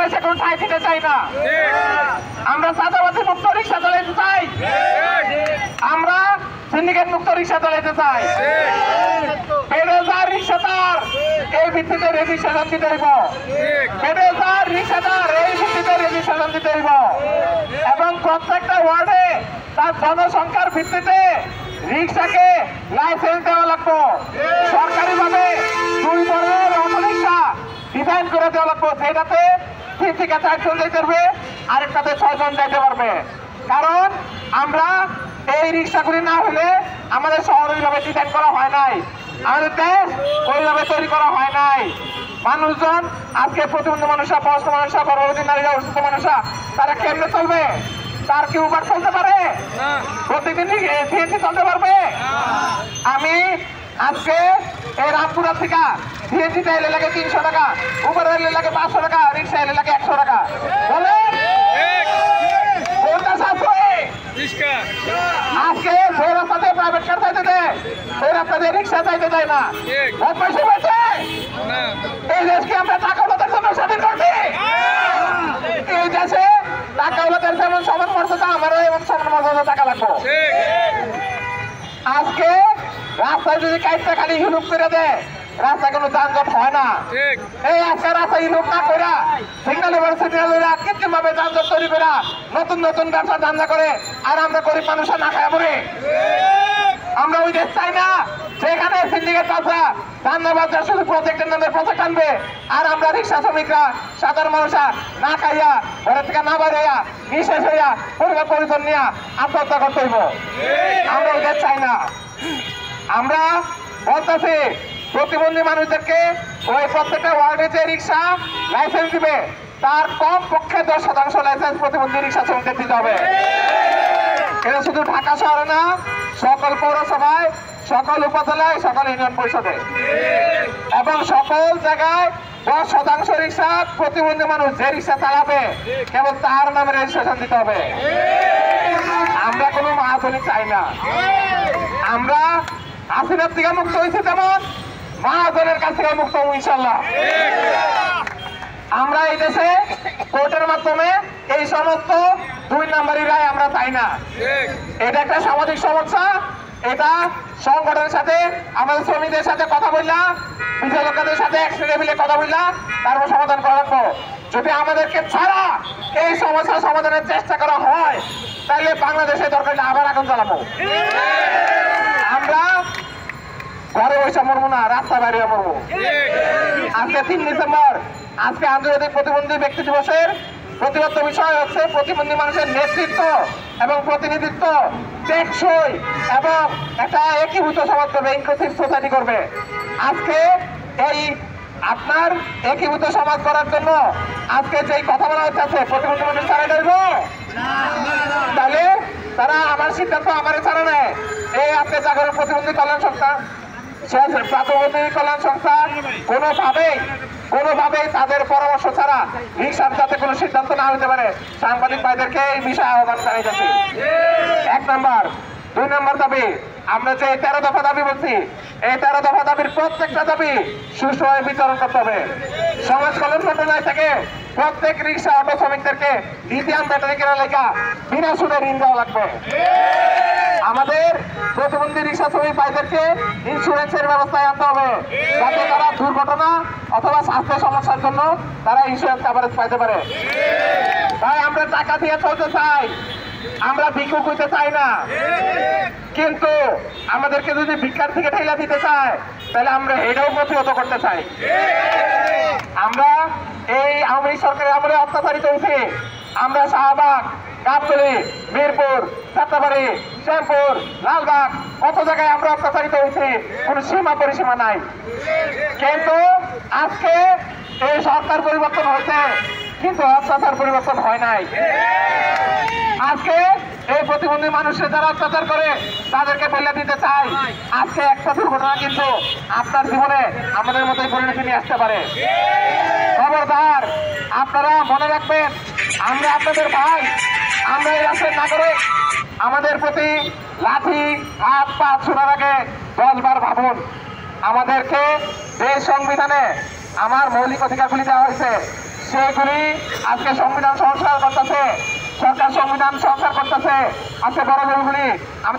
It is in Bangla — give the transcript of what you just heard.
দেশে কোনো ঠাঁই দিতে চাই না। আমরা চাঁদাবাজি মুক্ত রিক্সা চালাইতে চাই, আমরা সিন্ডিকেট মুক্ত রিক্সা চালাইতে চাই। বেরোজগার রিক্সাদার এই ভিত্তিতে রেজিস্ট্রেশন দিতে হইব, বেরোজগার রিক্সাদার এই ভিত্তিতে রেজিস্ট্রেশন দিতে হইব এবং প্রত্যেকটা ওয়ার্ডে তার জনসংখ্যার ভিত্তিতে রিক্সাকে লাইসেন্স দেওয়া লাগবে। সরকারিভাবে 2 ধরনের অটোরিক্সা ডিজাইন করে দেওয়া লাগবে, যেটাতে 3 থেকে 4 জন যেতে পারবে, আরেকটাতে 6 জন যেতে পারবে। কারণ আমরা এই রিক্সাগুলি না হলে আমাদের শহর ওইভাবে ডিজাইন করা হয় নাই, আমাদের দেশ ওইভাবে তৈরি করা হয় নাই। মানুষজন আজকে প্রতিবন্ধী মানুষরা, বয়স্ক মানুষরা, গর্ভবতী নারীরা, অসুস্থ মানুষরা তারা কেমনে চলবে? তার কি উবার চলতে পারে? প্রতিদিন সিএনজি চলতে পারবে? আমি আজকে এই রামপুরা থেকে সিএনজিতে এলে লাগে 300 টাকা, উবার এলে লাগে 500 টাকা, রিক্সা এলে লাগে 100 টাকা। বলেন কোনটা সাশ্রয়? আজকে সেই রাস্তাতে প্রাইভেট কার চাইতে দেয়, সেই রাস্তাতে রিক্সা চাইতে দেয় না। পয়সা পাচ্ছে এই দেশকে আমরা টাকা ওদের জন্য স্বাধীন করছি। এই দেশে টাকা ওদের যেমন সমান মর্যাদা, আমারও এমন সমান মর্যাদা টাকা লাগবো। আজকে রাস্তায় যদি কাইটটা খালি হিলুপ করে দেয়, রাস্তায় কোনো যানজট হয় না। এই আজকে রাস্তায় হিলুপ না কইরা সিগন্যাল কৃত্রিম ভাবে যানজট তৈরি করা নতুন নতুন ব্যবসা ধান্দা করে, আর আমরা গরিব মানুষরা না খায় পড়ে। আমরা ওই দেশ চাই না সেখানে সিন্ডিকেট বাসরা ধান্দাবাজরা শুধু প্রজেক্টের নামে প্রজেক্ট আনবে, আর আমরা রিক্সা শ্রমিকরা সাধারণ মানুষরা না খাইয়া ঘরের থেকে না বাইরে নিঃশেষ হইয়া পরিবার পরিজন নিয়ে আত্মহত্যা করতে হইব। আমরা ওই দেশ চাই না। আমরা বলতেছি প্রতিবন্ধী মানুষদেরকে ওই প্রত্যেকটা ওয়ার্ডে যে রিক্সা লাইসেন্স দিবে তার কম পক্ষে 10% লাইসেন্স প্রতিবন্ধী রিক্সা শ্রমিকদের দিতে হবে। এটা শুধু ঢাকা শহরে না, সকল পৌরসভায়, সকল উপজেলায়, সকল ইউনিয়ন পরিষদে এবং সকল জায়গায় 10% রিক্সা প্রতিবন্ধী মানুষ যে রিক্সা চালাবে কেবল তার নামে রেজিস্ট্রেশন দিতে হবে। আমরা কোনো মহাজনী চাই না। আমরা হাসিনার থেকে মুক্ত হয়েছে তেমন মহাজনের কাছ থেকে মুক্ত হবো ইনশাল্লাহ। আমরা এই দেশে কোর্টের মাধ্যমে এই সমস্ত 2 নম্বরই রায় আমরা চাই না। এটা একটা সামাজিক সমস্যা, এটা সংগঠনের সাথে আমাদের শ্রমিকদের সাথে কথা বললা, বিচারকদের সাথে একসাথে মিলে কথা বললা, তারপর সমাধান করা রাখবো। যদি আমাদেরকে ছাড়া এই সমস্যা সমাধানের চেষ্টা করা হয় তাহলে বাংলাদেশে দরকার আবার আগুন জ্বালাবো। আমরা ঘরে বসে মরবো না, রাস্তা বাইরে মরবো। আজকে 3 ডিসেম্বর, আজকে আন্তর্জাতিক প্রতিবন্ধী ব্যক্তি দিবসের প্রতিবদ্ধ বিষয় হচ্ছে প্রতিবন্ধী মানুষের নেতৃত্ব এবং প্রতিনিধিত্ব টেকসই এবং একটা একীভূত সমাজ করবে, ইনক্লুসিভ সোসাইটি করবে। আজকে এই আপনার একীভূত সমাজ করার জন্য আজকে যে কথা বলা হচ্ছে প্রতিবন্ধী মানুষ ছাড়া দেব, তাহলে তারা আমার সিদ্ধান্ত আমারে ছাড়া নেয়। এই আপনি জাগরণ প্রতিবন্ধী কল্যাণ সংস্থা, প্রতিবন্ধী কল্যাণ সংস্থা কোনোভাবেই তাদের পরামর্শ ছাড়া রিক্সার যাতে কোনো সিদ্ধান্ত না হতে পারে সাংবাদিক ভাইদেরকে এই বিষয়ে আহ্বান জানাইতেছি। 1 নম্বর। 2 নম্বর দাবি, আমরা যে 13 দফা দাবি বলছি, এই 13 দফা দাবির প্রত্যেকটা দাবি সুষ্ঠুভাবে বিতরণ করতে হবে। সমাজ কল্যাণ মন্ত্রণালয় থেকে প্রত্যেক রিক্সা অটো শ্রমিকদেরকে লিথিয়াম ব্যাটারি কেনার লেখা বিনা সুদে ঋণ দেওয়া লাগবে। আমাদের প্রতিবন্ধী রিক্সা শ্রমিক ভাইদেরকে ইন্স্যুরেন্সের ব্যবস্থায় আনতে হবে, যাতে তারা দুর্ঘটনা অথবা স্বাস্থ্য সমস্যার জন্য তারা ইন্স্যুরেন্স কভারেজ পাইতে পারে। তাই আমরা টাকা দিয়ে চলতে চাই, আমরা ভিক্ষুক হইতে চাই না। কিন্তু আমাদেরকে যদি ভিক্ষার থেকে ঠেলা দিতে চায় তাহলে আমরা এটাও প্রতিহত করতে চাই। আমরা এই আওয়ামী সরকারের আমলে অত্যাচারিত হয়েছি। আমরা শাহবাগ, গাবতলী, মিরপুর, যাত্রাবাড়ি, শ্যামপুর, লালবাগ কত জায়গায় আমরা অত্যাচারিত হয়েছি, কোনো সীমা পরিসীমা নাই। কিন্তু আজকে এই সরকার পরিবর্তন হয়েছে, কিন্তু অত্যাচার পরিবর্তন হয় নাই। আজকে এই প্রতিবন্ধী মানুষের যারা অত্যাচার করে তাদেরকে ফেলে দিতে চাই। আজকে একটা দুর্ঘটনা কিন্তু আপনার জীবনে আমাদের মতোই পরিণতি নিয়ে আসতে পারে। খবরদার, আপনারা মনে রাখবেন, আমরা আপনাদের ভাই, আমরা এই রাষ্ট্রের নাগরিক। আমাদের প্রতি লাঠি হাত পা ছোড়ার আগে 10 বার ভাবুন। আমাদেরকে যে সংবিধানে আমার মৌলিক অধিকারগুলি দেওয়া হয়েছে সেগুলি আজকে সংবিধান সংস্কার করতেছে, সরকার সংবিধান সংস্কার করতেছে। আজকে বড় বড়গুলি আমাদের